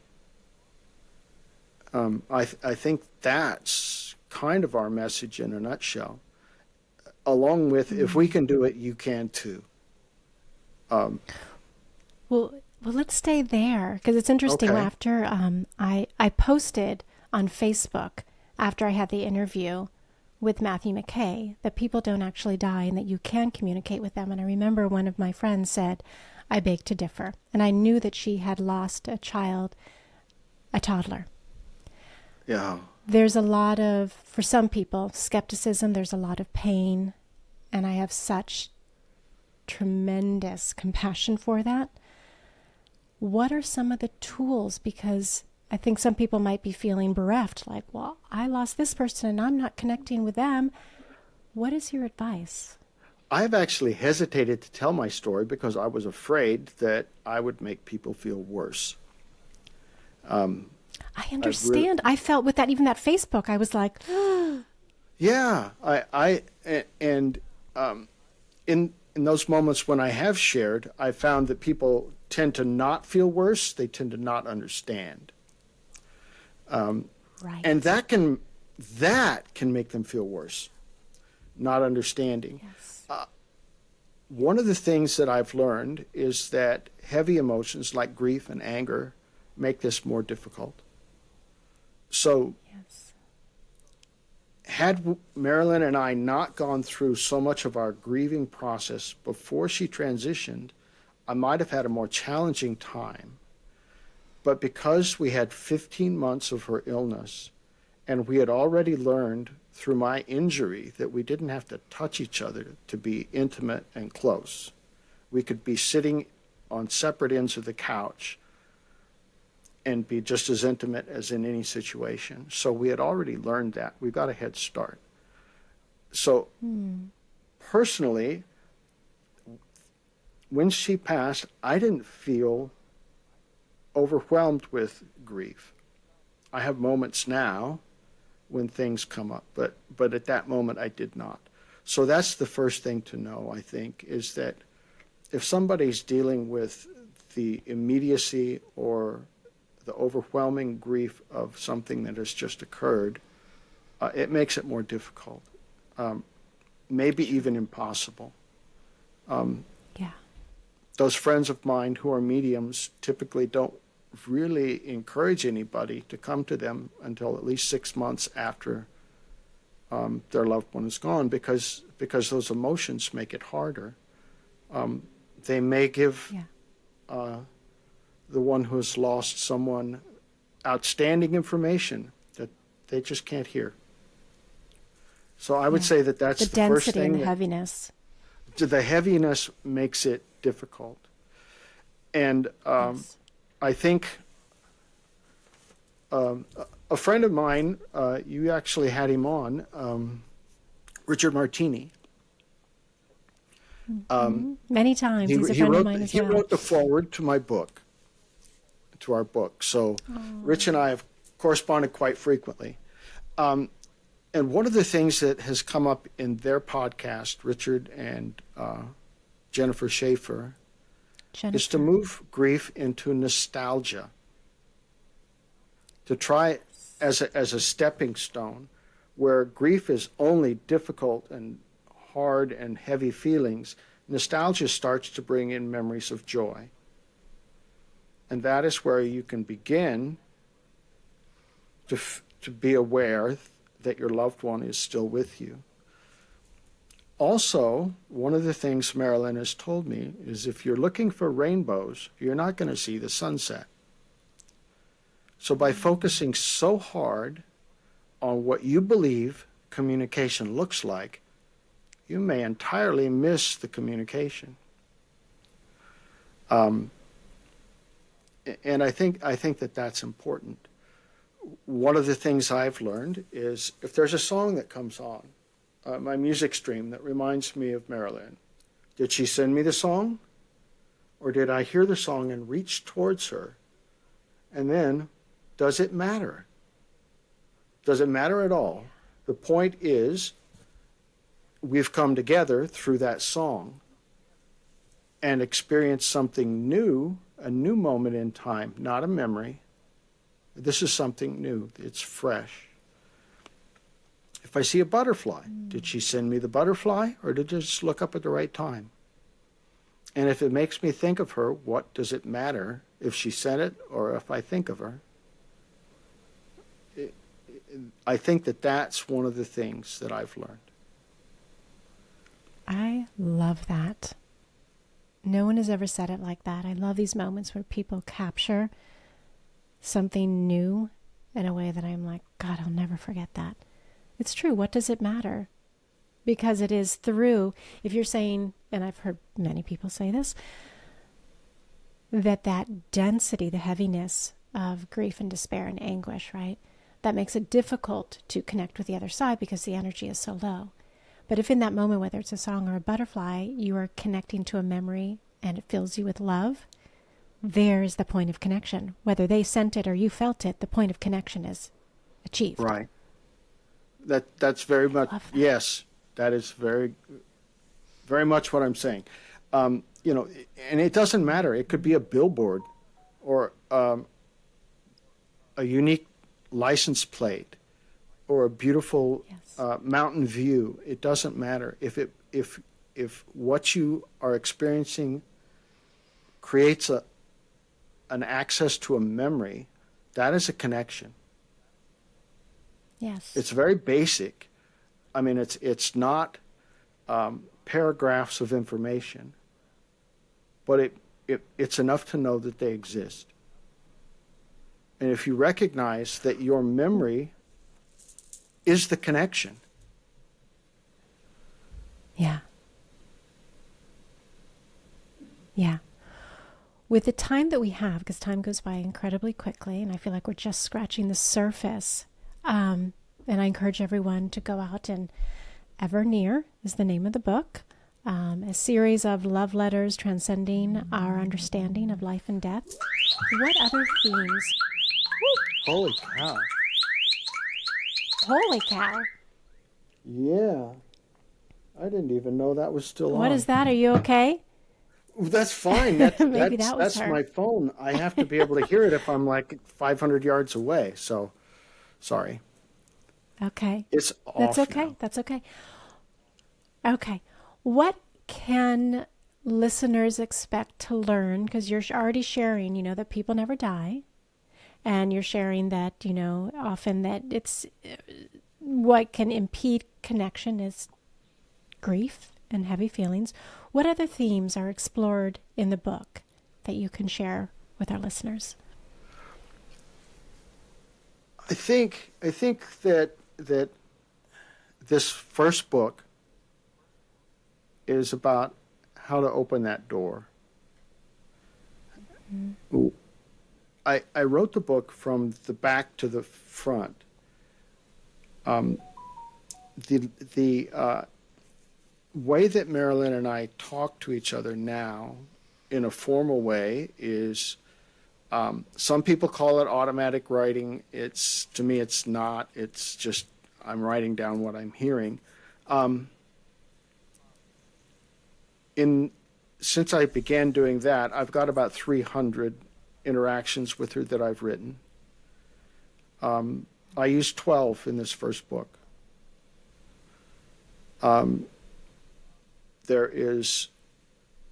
I think that's kind of our message in a nutshell, along with if we can do it, you can too. Well, let's stay there because it's interesting. Okay. After I posted on Facebook after I had the interview with Matthew McKay that people don't actually die and that you can communicate with them. And I remember one of my friends said, "I beg to differ," and I knew that she had lost a child, a toddler. Yeah. There's a lot of, for some people, skepticism. There's a lot of pain, and I have such tremendous compassion for that. What are some of the tools? Because I think some people might be feeling bereft, like, well, I lost this person and I'm not connecting with them. What is your advice? I've actually hesitated to tell my story because I was afraid that I would make people feel worse. I understand. I felt with that, even that Facebook, I was like, Yeah, and in those moments when I have shared, I found that people tend to not feel worse. They tend to not understand, right. and that can make them feel worse, not understanding. Yes. One of the things that I've learned is that heavy emotions like grief and anger make this more difficult. So, Yes. had Marilyn and I not gone through so much of our grieving process before she transitioned, I might have had a more challenging time. But because we had 15 months of her illness, and we had already learned through my injury that we didn't have to touch each other to be intimate and close. We could be sitting on separate ends of the couch and be just as intimate as in any situation. So we had already learned that. We got a head start. So personally, when she passed, I didn't feel overwhelmed with grief. I have moments now when things come up, but at that moment I did not. So that's the first thing to know, I think, is that if somebody's dealing with the immediacy or the overwhelming grief of something that has just occurred, it makes it more difficult, maybe even impossible. Yeah. Those friends of mine who are mediums typically don't really encourage anybody to come to them until at least 6 months after their loved one is gone, because those emotions make it harder. They may give the one who has lost someone outstanding information that they just can't hear. So I would say that that's the the density first thing. and the heaviness. The heaviness makes it difficult. And I think a friend of mine, you actually had him on, Richard Martini. Many times. He's a friend of mine as well. He wrote the foreword to my book, to our book. So Rich and I have corresponded quite frequently. And one of the things that has come up in their podcast, Richard and Jennifer Schaefer, is to move grief into nostalgia, to try as a stepping stone, where grief is only difficult and hard and heavy feelings. Nostalgia starts to bring in memories of joy. And that is where you can begin to be aware that your loved one is still with you. Also, one of the things Marilyn has told me is if you're looking for rainbows, you're not going to see the sunset. So by focusing so hard on what you believe communication looks like, you may entirely miss the communication. And I think that that's important. One of the things I've learned is if there's a song that comes on my music stream that reminds me of Marilyn, did she send me the song? Or did I hear the song and reach towards her? And then, does it matter? Does it matter at all? The point is, we've come together through that song and experienced something new, a new moment in time, not a memory. This is something new. It's fresh. If I see a butterfly, did she send me the butterfly, or did I just look up at the right time? And if it makes me think of her, what does it matter if she sent it or if I think of her? I think that that's one of the things that I've learned. I love that. No one has ever said it like that. I love these moments where people capture something new in a way that I'm like, God, I'll never forget that. It's true. What does it matter? Because it is through, if you're saying, and I've heard many people say this, that density, the heaviness of grief and despair and anguish, right? That makes it difficult to connect with the other side because the energy is so low. But if in that moment, whether it's a song or a butterfly, you are connecting to a memory and it fills you with love, there's the point of connection. Whether they sent it or you felt it, the point of connection is achieved. Right. That's very much, yes, that is very, very much what I'm saying. And it doesn't matter. It could be a billboard or a unique license plate or a beautiful mountain view. It doesn't matter. If what you are experiencing creates an access to a memory, that is a connection. Yes. It's very basic. I mean, it's not paragraphs of information, but it's enough to know that they exist. And if you recognize that your memory is the connection. Yeah. Yeah. With the time that we have, because time goes by incredibly quickly, and I feel like we're just scratching the surface. And I encourage everyone to go out and Ever Near is the name of the book. A series of love letters transcending our understanding of life and death. What other themes? Holy cow. Holy cow. Yeah. I didn't even know that was still on. What is that? Are you okay? That's fine. Maybe That's her. my phone. I have to be able to hear it if I'm like 500 yards away. So, sorry. Okay. It's off That's okay. now. That's okay. Okay. What can listeners expect to learn? Because you're already sharing, that people never die. And you're sharing that, often that it's what can impede connection is grief and heavy feelings. What other themes are explored in the book that you can share with our listeners? I think that this first book is about how to open that door. Mm-hmm. I wrote the book from the back to the front. The way that Marilyn and I talk to each other now in a formal way is, some people call it automatic writing. To me, it's not. It's just I'm writing down what I'm hearing. Since I began doing that, I've got about 300 interactions with her that I've written. I used 12 in this first book. There is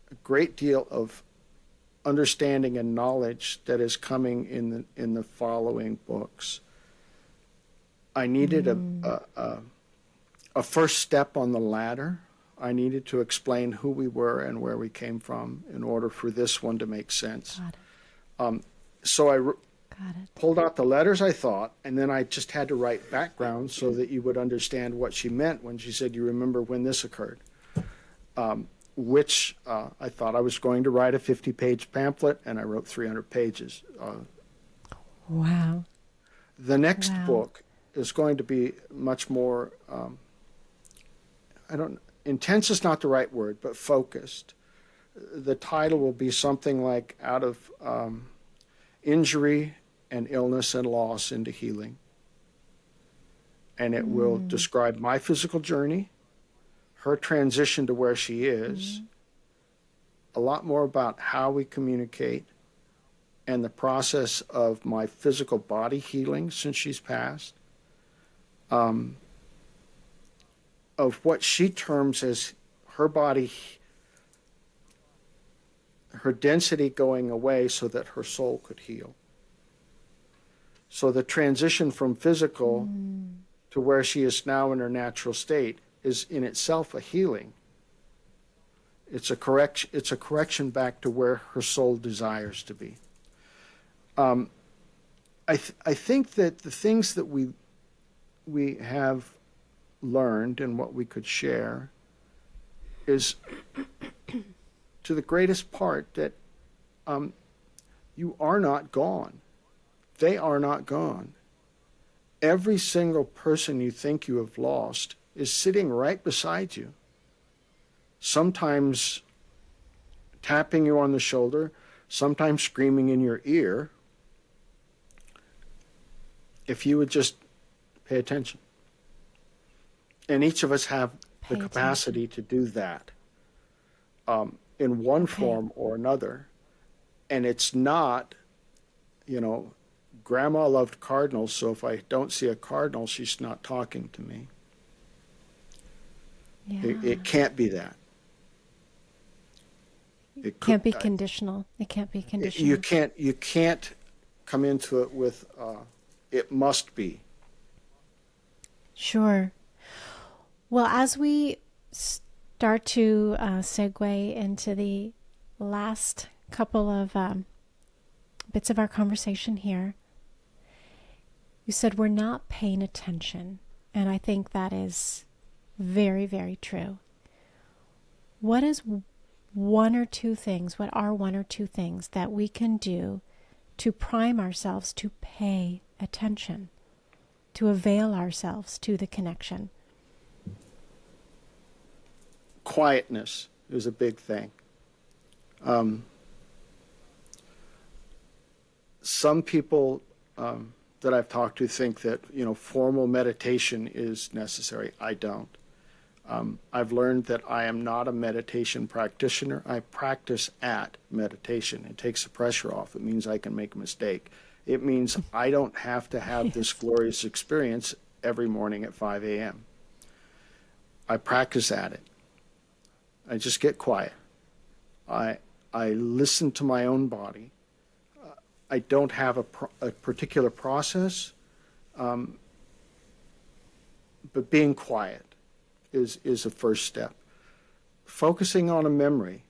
a great deal of understanding and knowledge that is coming in the following books. I needed a first step on the ladder. I needed to explain who we were and where we came from in order for this one to make sense. So I pulled out the letters, I thought, and then I just had to write background so that you would understand what she meant when she said, "You remember when this occurred?" Which I thought I was going to write a 50-page pamphlet, and I wrote 300 pages. Wow. The next book is going to be much more, intense is not the right word, but focused. The title will be something like Out of Injury and Illness and Loss into Healing. And it will describe my physical journey, her transition to where she is, a lot more about how we communicate, and the process of my physical body healing since she's passed, of what she terms as her body, her density going away so that her soul could heal. So the transition from physical to where she is now in her natural state is in itself a healing. It's a correction back to where her soul desires to be. I think that the things that we have learned and what we could share is, to the greatest part, that you are not gone. They are not gone. Every single person you think you have lost is sitting right beside you, sometimes tapping you on the shoulder, sometimes screaming in your ear, if you would just pay attention. And each of us have the capacity to do that in one form or another. And it's not, Grandma loved cardinals, so if I don't see a cardinal, she's not talking to me. Yeah. It can't be that. It can't be conditional. It can't be conditional. You can't come into it with it must be. Sure. Well, as we start to segue into the last couple of bits of our conversation here, you said we're not paying attention, and I think that is very, very true. What are one or two things that we can do to prime ourselves to pay attention, to avail ourselves to the connection? Quietness is a big thing. Some people that I've talked to think that, formal meditation is necessary. I don't. I've learned that I am not a meditation practitioner. I practice at meditation. It takes the pressure off. It means I can make a mistake. It means I don't have to have this glorious experience every morning at 5 a.m. I practice at it. I just get quiet. I listen to my own body. I don't have a particular process. but being quiet is a first step. Focusing on a memory,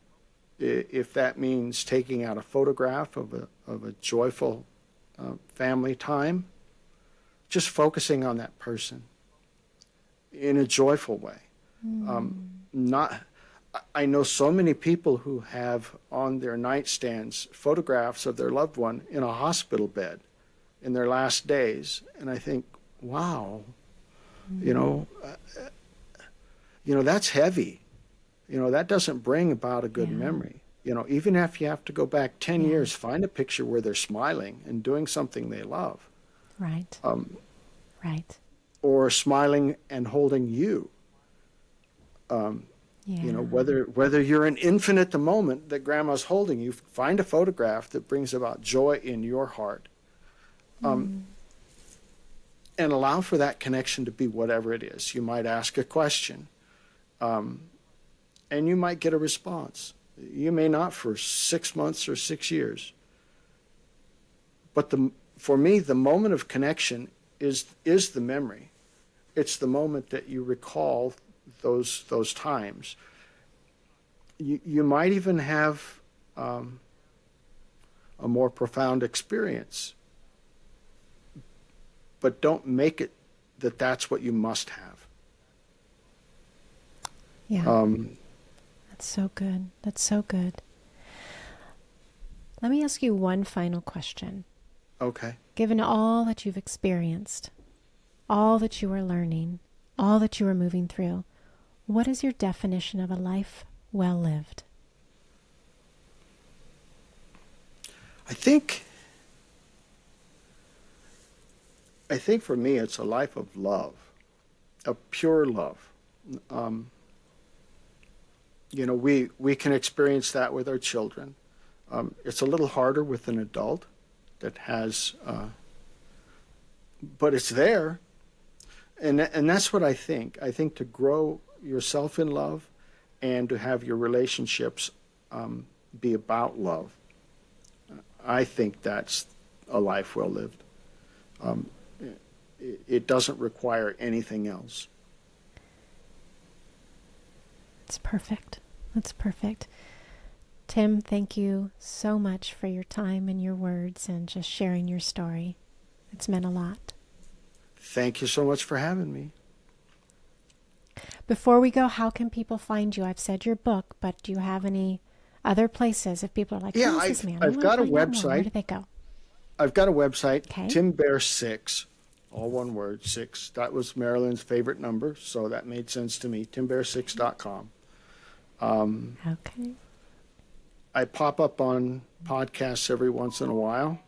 if that means taking out a photograph of a joyful family time, just focusing on that person in a joyful way. I know so many people who have on their nightstands photographs of their loved one in a hospital bed in their last days, and I think, wow, that's heavy. That doesn't bring about a good memory. Even if you have to go back 10 years, find a picture where they're smiling and doing something they love. Right. Right. Or smiling and holding you. Whether you're an infant at the moment that grandma's holding you, find a photograph that brings about joy in your heart. And allow for that connection to be whatever it is. You might ask a question, and you might get a response. You may not for 6 months or 6 years. But for me, the moment of connection is the memory. It's the moment that you recall those times. You might even have a more profound experience, but don't make it that's what you must have. Yeah. That's so good. That's so good. Let me ask you one final question. Okay. Given all that you've experienced, all that you are learning, all that you are moving through, what is your definition of a life well lived? I think for me it's a life of love, of pure love. We can experience that with our children. It's a little harder with an adult that has, but it's there. And that's what I think. I think to grow yourself in love and to have your relationships be about love, I think that's a life well lived. It doesn't require anything else. That's perfect. That's perfect. Tim, thank you so much for your time and your words and just sharing your story. It's meant a lot. Thank you so much for having me. Before we go, how can people find you? I've said your book, but do you have any other places if people are like, who is this man? I've got a website. Where do they go? I've got a website, Okay. Bair6, all one word, 6. That was Marilyn's favorite number, so that made sense to me, timbair6.com. Okay. I pop up on podcasts every once in a while.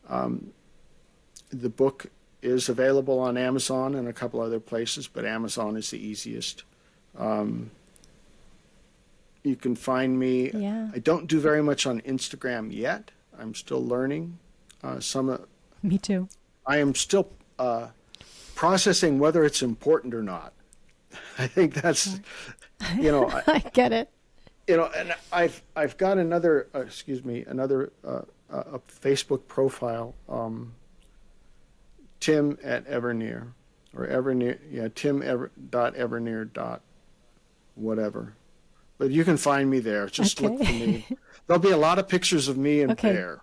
The book is available on Amazon and a couple other places, but Amazon is the easiest. You can find me. Yeah. I don't do very much on Instagram yet. I'm still learning. Me too. I am still processing whether it's important or not. I think that's, I get it. And I've got another a Facebook profile, Tim at Evernear, or Evernear, Tim.Evernear. Whatever. But you can find me there. Just look for me. There'll be a lot of pictures of me and Bair.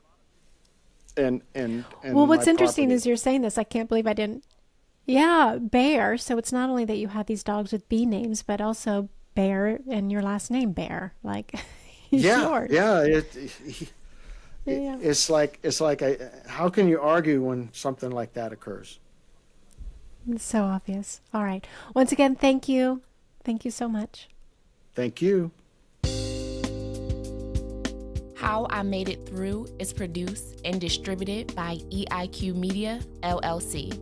And well, what's my interesting property. is you're saying this. I can't believe I didn't. Yeah, Bair. So it's not only that you have these dogs with B names, but also Bair and your last name Bair. Like, he's yours. Yeah. It's like how can you argue when something like that occurs? It's so obvious. All right. Once again, thank you. Thank you so much. Thank you. How I Made It Through is produced and distributed by EIQ Media, LLC.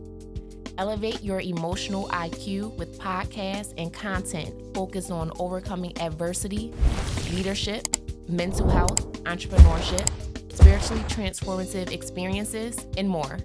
Elevate your emotional IQ with podcasts and content focused on overcoming adversity, leadership, mental health, entrepreneurship, spiritually transformative experiences, and more.